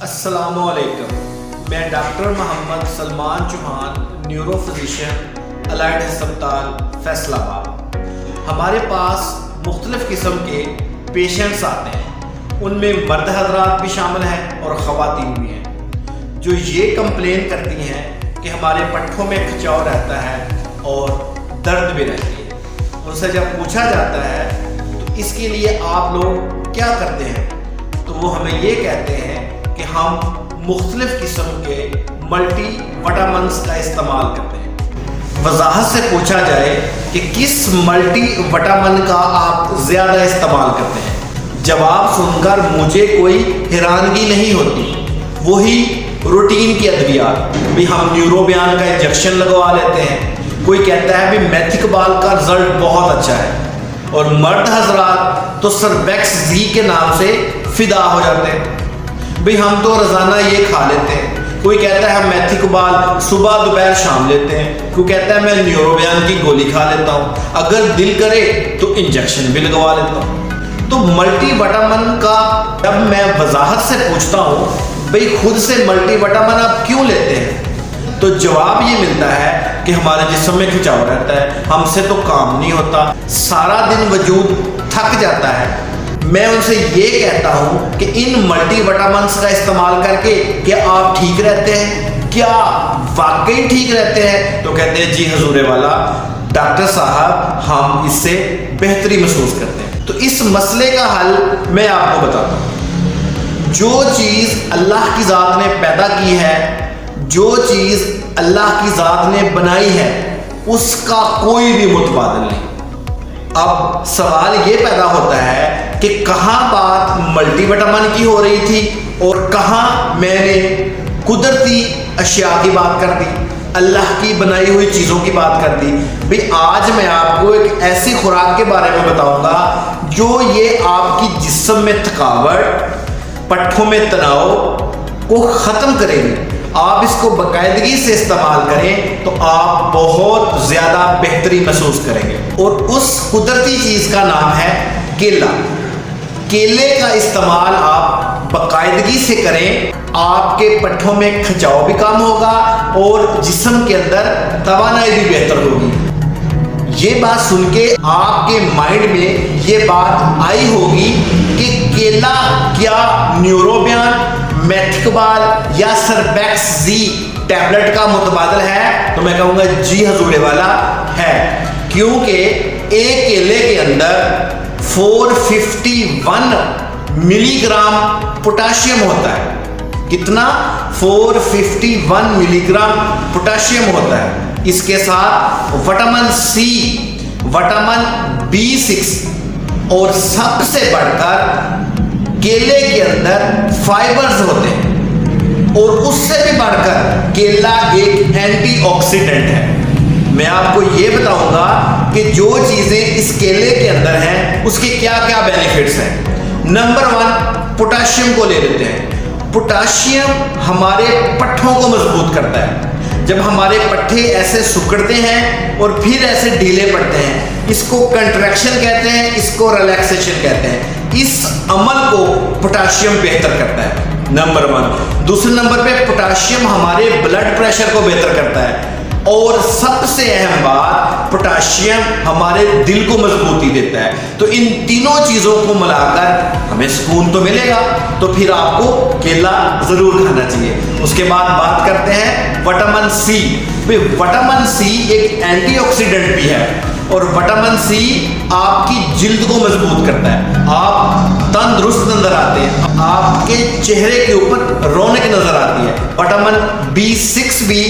السلام علیکم، میں doctor Muhammad Salman Chauhan, neuro physician, allied ہسپتال فیصل آباد۔ ہمارے پاس مختلف قسم کے پیشنٹس آتے ہیں، ان میں مرد حضرات بھی شامل ہیں اور خواتین بھی ہیں، جو یہ کمپلین کرتی ہیں کہ ہمارے پٹھوں میں کھچاؤ رہتا ہے اور درد بھی رہتی ہے۔ ان سے جب پوچھا جاتا ہے تو اس کے لیے آپ لوگ کیا کرتے ہیں، تو وہ ہمیں یہ کہتے ہیں کہ ہم مختلف قسم کے ملٹی وٹامنس کا استعمال کرتے ہیں۔ وضاحت سے پوچھا جائے کہ کس ملٹی وٹامن کا آپ زیادہ استعمال کرتے ہیں، جواب سن کر مجھے کوئی حیرانگی نہیں ہوتی۔ وہی روٹین کی ادویات بھی ہم نیوروبیان کا انجیکشن لگوا لیتے ہیں، کوئی کہتا ہے بھی میتھیکبال کا رزلٹ بہت اچھا ہے، اور مرد حضرات تو سربیکس زی کے نام سے فدا ہو جاتے ہیں، بھئی ہم تو روزانہ یہ کھا لیتے ہیں۔ کوئی کہتا ہے ہم میتھیکبال صبح دوپہر شام لیتے ہیں، کوئی کہتا ہے میں نیوروبیان کی گولی کھا لیتا ہوں، اگر دل کرے تو انجیکشن بھی لگوا لیتا ہوں۔ تو ملٹی وٹامن کا جب میں وضاحت سے پوچھتا ہوں بھئی خود سے ملٹی وٹامن آپ کیوں لیتے ہیں، تو جواب یہ ملتا ہے کہ ہمارے جسم میں کھچاؤ رہتا ہے، ہم سے تو کام نہیں ہوتا، سارا دن وجود تھک جاتا ہے۔ میں ان سے یہ کہتا ہوں کہ ان ملٹی وٹامنس کا استعمال کر کے کیا آپ ٹھیک رہتے ہیں، کیا واقعی ٹھیک رہتے ہیں؟ تو کہتے ہیں جی حضور والا ڈاکٹر صاحب ہم اس سے بہتری محسوس کرتے ہیں۔ تو اس مسئلے کا حل میں آپ کو بتاتا ہوں۔ جو چیز اللہ کی ذات نے پیدا کی ہے، جو چیز اللہ کی ذات نے بنائی ہے، اس کا کوئی بھی متبادل نہیں۔ اب سوال یہ پیدا ہوتا ہے کہ کہاں بات ملٹی وٹامن کی ہو رہی تھی اور کہاں میں نے قدرتی اشیاء کی بات کر دی، اللہ کی بنائی ہوئی چیزوں کی بات کر دی۔ بھئی آج میں آپ کو ایک ایسی خوراک کے بارے میں بتاؤں گا جو یہ آپ کی جسم میں تھکاوٹ، پٹھوں میں تناؤ کو ختم کرے گی۔ آپ اس کو باقاعدگی سے استعمال کریں تو آپ بہت زیادہ بہتری محسوس کریں گے، اور اس قدرتی چیز کا نام ہے کیلا۔ کیلے کا استعمال آپ باقاعدگی سے کریں، آپ کے پٹھوں میں کھچاؤ بھی کم ہوگا اور جسم کے اندر توانائی بھی بہتر ہوگی۔ یہ بات سن کے آپ کے مائنڈ میں یہ بات آئی ہوگی کہ کیلا کیا نیوروبیان، میتھیکبال یا سربیکس زی ٹیبلٹ کا متبادل ہے؟ تو میں کہوں گا جی حضور والا ہے، کیونکہ ایک کیلے کے اندر 451 ملی گرام پوٹاشیم ہوتا ہے۔ کتنا؟ 451 ملی گرام پوٹاشیم ہوتا ہے۔ اس کے ساتھ وٹامن سی، وٹامن B6 اور سب سے بڑھ کر کیلے کے اندر فائبرز ہوتے ہیں، اور اس سے بھی بڑھ کر کیلا ایک اینٹی آکسیڈنٹ ہے۔ میں آپ کو یہ بتاؤں گا کہ جو چیزیں اس کیلے کے اندر ہیں اس کے کیا کیا بینیفٹس ہیں۔ نمبر 1 پوٹاشیم کو لے لیتے ہیں۔ پوٹاشیم ہمارے پٹھوں کو مضبوط کرتا ہے۔ جب ہمارے پٹھے ایسے سکڑتے ہیں اور پھر ایسے ڈھیلے پڑتے ہیں، اس کو کنٹریکشن کہتے ہیں، اس کو ریلیکسیشن کہتے ہیں۔ اس عمل کو پوٹاشیم بہتر کرتا ہے، نمبر 1۔ دوسرے نمبر پہ پوٹاشیم ہمارے بلڈ پریشر کو بہتر کرتا ہے، اور سب سے اہم بات پوٹاشیم ہمارے دل کو مضبوطی دیتا ہے۔ تو ان تینوں چیزوں کو ملا کر ہمیں سکون تو ملے گا، تو پھر آپ کو کیلا ضرور کھانا چاہیے۔ اس کے بعد بات کرتے ہیں وٹامن سی۔ وٹامن سی ایک اینٹی آکسیڈنٹ بھی ہے، اور وٹامن سی آپ کی جلد کو مضبوط کرتا ہے، آپ تندرست نظر آتے ہیں، آپ کے چہرے کے اوپر رونق نظر آتی ہے۔ وٹامن B6 بھی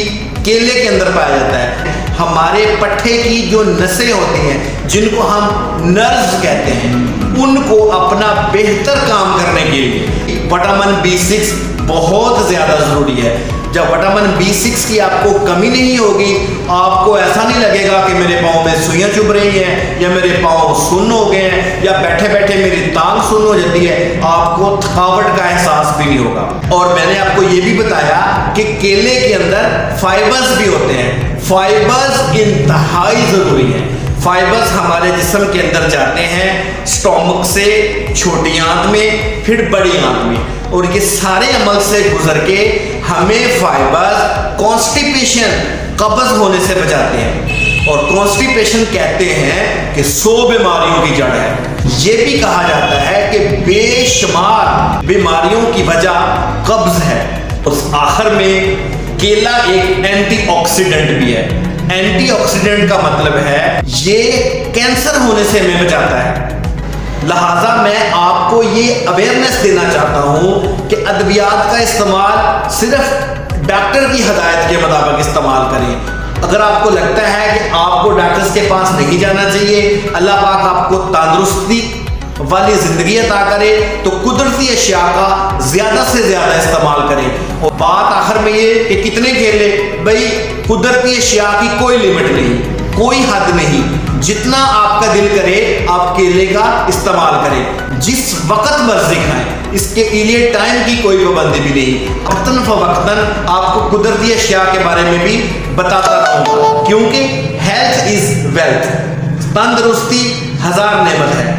کیلے کے اندر پایا جاتا ہے۔ ہمارے پٹھے کی جو نسیں ہوتی ہیں جن کو ہم نروز کہتے ہیں، ان کو اپنا بہتر کام کرنے کے لیے وٹامن B6 بہت زیادہ ضروری ہے۔ جب وٹامن B6 کی آپ کو کمی نہیں ہوگی، آپ کو ایسا نہیں لگے گا کہ میرے پاؤں میں سوئیاں چبھ رہی ہیں، یا میرے پاؤں سن ہو گئے ہیں، یا بیٹھے بیٹھے میری ٹانگ سن ہو جاتی ہے، آپ کو تھکاوٹ کا احساس بھی نہیں ہوگا۔ اور میں نے آپ کو یہ بھی بتایا کہ کیلے کے اندر فائبرز بھی ہوتے ہیں۔ فائبرز انتہائی ضروری ہیں۔ فائبرز ہمارے جسم کے اندر جاتے ہیں سٹومک سے چھوٹی آنت میں پھر بڑی آنت میں، اور یہ سارے عمل سے گزر کے ہمیں فائبرز کانسٹیپیشن قبض ہونے سے بچاتے ہیں، اور کانسٹیپیشن کہتے ہیں کہ 100 بیماریوں کی جڑ ہے۔ یہ بھی کہا جاتا ہے کہ بے شمار بیماریوں کی وجہ قبض ہے۔ اس آخر میں کیلا ایک اینٹی آکسیڈنٹ بھی ہے۔ اینٹی آکسیڈنٹ کا مطلب ہے یہ کینسر ہونے سے ہمیں بچاتا ہے۔ لہٰذا میں آپ کو یہ اویئرنیس دینا چاہتا ہوں کہ ادویات کا استعمال صرف ڈاکٹر کی ہدایت کے مطابق استعمال کریں۔ اگر آپ کو لگتا ہے کہ آپ کو ڈاکٹرز کے پاس نہیں جانا چاہیے، اللہ پاک آپ کو تندرستی والی زندگی عطا کرے، تو قدرتی اشیاء کا زیادہ سے زیادہ استعمال کریں۔ اور بات آخر میں یہ کہ کتنے کیلے، بھائی قدرتی اشیاء کی کوئی لمٹ نہیں، کوئی حد نہیں، جتنا آپ کا دل کرے آپ کیلے کا استعمال کریں، جس وقت مرضی کھائیں، اس کے لیے ٹائم کی کوئی پابندی بھی نہیں۔ وقتاً فوقتاً آپ کو قدرتی اشیاء کے بارے میں بھی بتاتا رہوں گا، کیونکہ ہیلتھ از ویلتھ، تندرستی ہزار نعمت ہے۔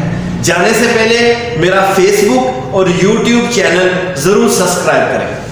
جانے سے پہلے میرا فیس بک اور یوٹیوب چینل ضرور سبسکرائب کریں۔